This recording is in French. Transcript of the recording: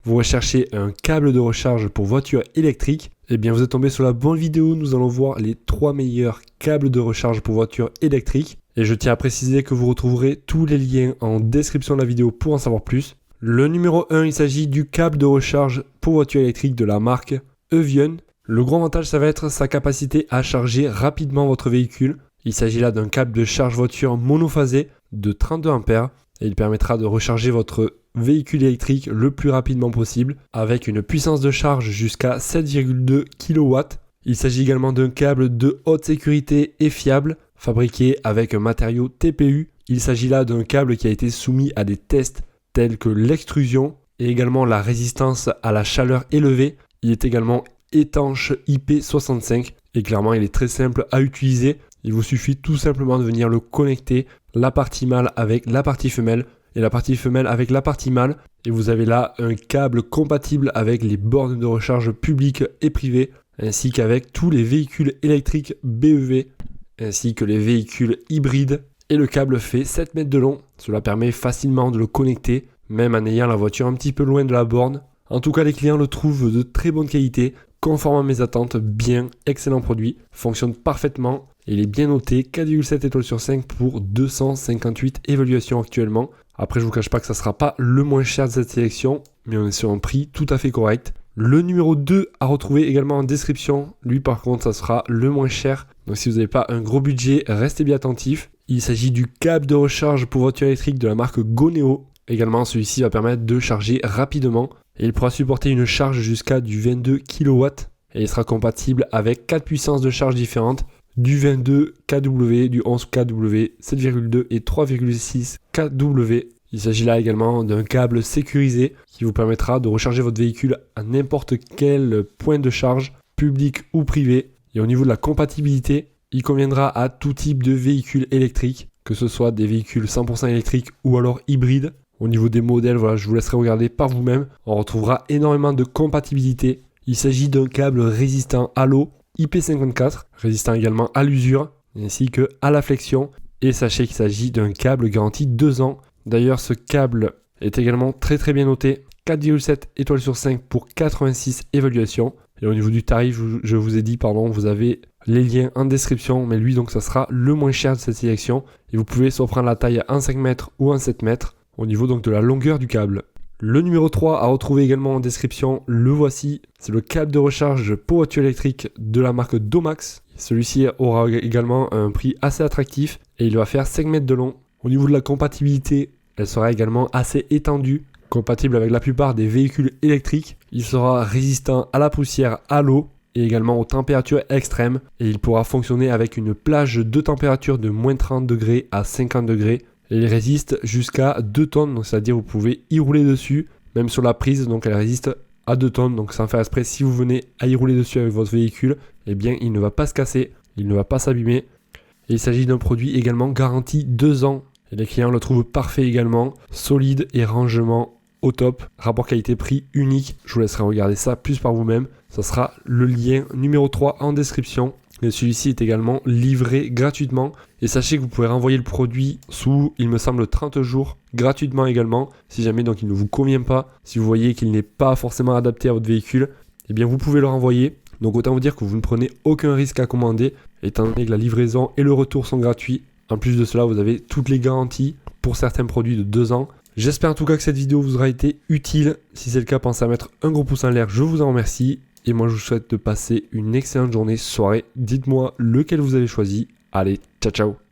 vous recherchez un câble de recharge pour voiture électrique, eh bien vous êtes tombé sur la bonne vidéo. Nous allons voir les 3 meilleurs câbles de recharge pour voiture électrique. Et je tiens à préciser que vous retrouverez tous les liens en description de la vidéo pour en savoir plus. Le numéro 1, il s'agit du câble de recharge pour voiture électrique de la marque Evian. Le gros avantage, ça va être sa capacité à charger rapidement votre véhicule. Il s'agit là d'un câble de charge voiture monophasé de 32 A et il permettra de recharger votre véhicule électrique le plus rapidement possible avec une puissance de charge jusqu'à 7,2 kW. Il s'agit également d'un câble de haute sécurité et fiable, fabriqué avec un matériau TPU. Il s'agit là d'un câble qui a été soumis à des tests tels que l'extrusion et également la résistance à la chaleur élevée. Il est également étanche IP65 et clairement il est très simple à utiliser. Il vous suffit tout simplement de venir le connecter, la partie mâle avec la partie femelle et la partie femelle avec la partie mâle, et vous avez là un câble compatible avec les bornes de recharge publiques et privées ainsi qu'avec tous les véhicules électriques BEV ainsi que les véhicules hybrides, et le câble fait 7 mètres de long. Cela permet facilement de le connecter même en ayant la voiture un petit peu loin de la borne. En tout cas, les clients le trouvent de très bonne qualité, conforme à mes attentes, bien, excellent produit, fonctionne parfaitement. Il est bien noté, 4,7 étoiles sur 5 pour 258 évaluations actuellement. Après, je vous cache pas que ça ne sera pas le moins cher de cette sélection, mais on est sur un prix tout à fait correct. Le numéro 2 à retrouver également en description. Lui, par contre, ça sera le moins cher. Donc, si vous n'avez pas un gros budget, restez bien attentifs. Il s'agit du câble de recharge pour voiture électrique de la marque Goneo. Également, celui-ci va permettre de charger rapidement et il pourra supporter une charge jusqu'à du 22 kW et il sera compatible avec 4 puissances de charge différentes, du 22 kW, du 11 kW, 7,2 et 3,6 kW. Il s'agit là également d'un câble sécurisé qui vous permettra de recharger votre véhicule à n'importe quel point de charge, public ou privé. Et au niveau de la compatibilité, il conviendra à tout type de véhicule électrique, que ce soit des véhicules 100% électriques ou alors hybrides. Au niveau des modèles, voilà, je vous laisserai regarder par vous-même. On retrouvera énormément de compatibilité. Il s'agit d'un câble résistant à l'eau IP54, résistant également à l'usure, ainsi que à la flexion. Et sachez qu'il s'agit d'un câble garanti 2 ans. D'ailleurs, ce câble est également très bien noté. 4,7 étoiles sur 5 pour 86 évaluations. Et au niveau du tarif, je vous ai dit, vous avez les liens en description. Mais lui, donc, ça sera le moins cher de cette sélection. Et vous pouvez soit prendre la taille en 5 mètres ou en 7 mètres. Au niveau donc de la longueur du câble. Le numéro 3 à retrouver également en description, le voici. C'est le câble de recharge pour voiture électrique de la marque Domax. Celui-ci aura également un prix assez attractif et il va faire 5 mètres de long. Au niveau de la compatibilité, elle sera également assez étendue, compatible avec la plupart des véhicules électriques. Il sera résistant à la poussière, à l'eau et également aux températures extrêmes. Et il pourra fonctionner avec une plage de température de moins 30 degrés à 50 degrés. Et il résiste jusqu'à 2 tonnes, donc c'est-à-dire vous pouvez y rouler dessus, même sur la prise, donc elle résiste à 2 tonnes. Donc sans faire exprès, si vous venez à y rouler dessus avec votre véhicule, eh bien il ne va pas se casser, il ne va pas s'abîmer. Et il s'agit d'un produit également garanti 2 ans. Et les clients le trouvent parfait également, solide et rangement au top. Rapport qualité-prix unique, je vous laisserai regarder ça plus par vous-même. Ça sera le lien numéro 3 en description. Et celui-ci est également livré gratuitement. Et sachez que vous pouvez renvoyer le produit sous, il me semble, 30 jours gratuitement également. Si jamais donc il ne vous convient pas, si vous voyez qu'il n'est pas forcément adapté à votre véhicule, eh bien vous pouvez le renvoyer. Donc autant vous dire que vous ne prenez aucun risque à commander, étant donné que la livraison et le retour sont gratuits. En plus de cela, vous avez toutes les garanties pour certains produits de 2 ans. J'espère en tout cas que cette vidéo vous aura été utile. Si c'est le cas, pensez à mettre un gros pouce en l'air, je vous en remercie. Et moi, je vous souhaite de passer une excellente journée, soirée. Dites-moi lequel vous avez choisi. Allez, ciao ciao.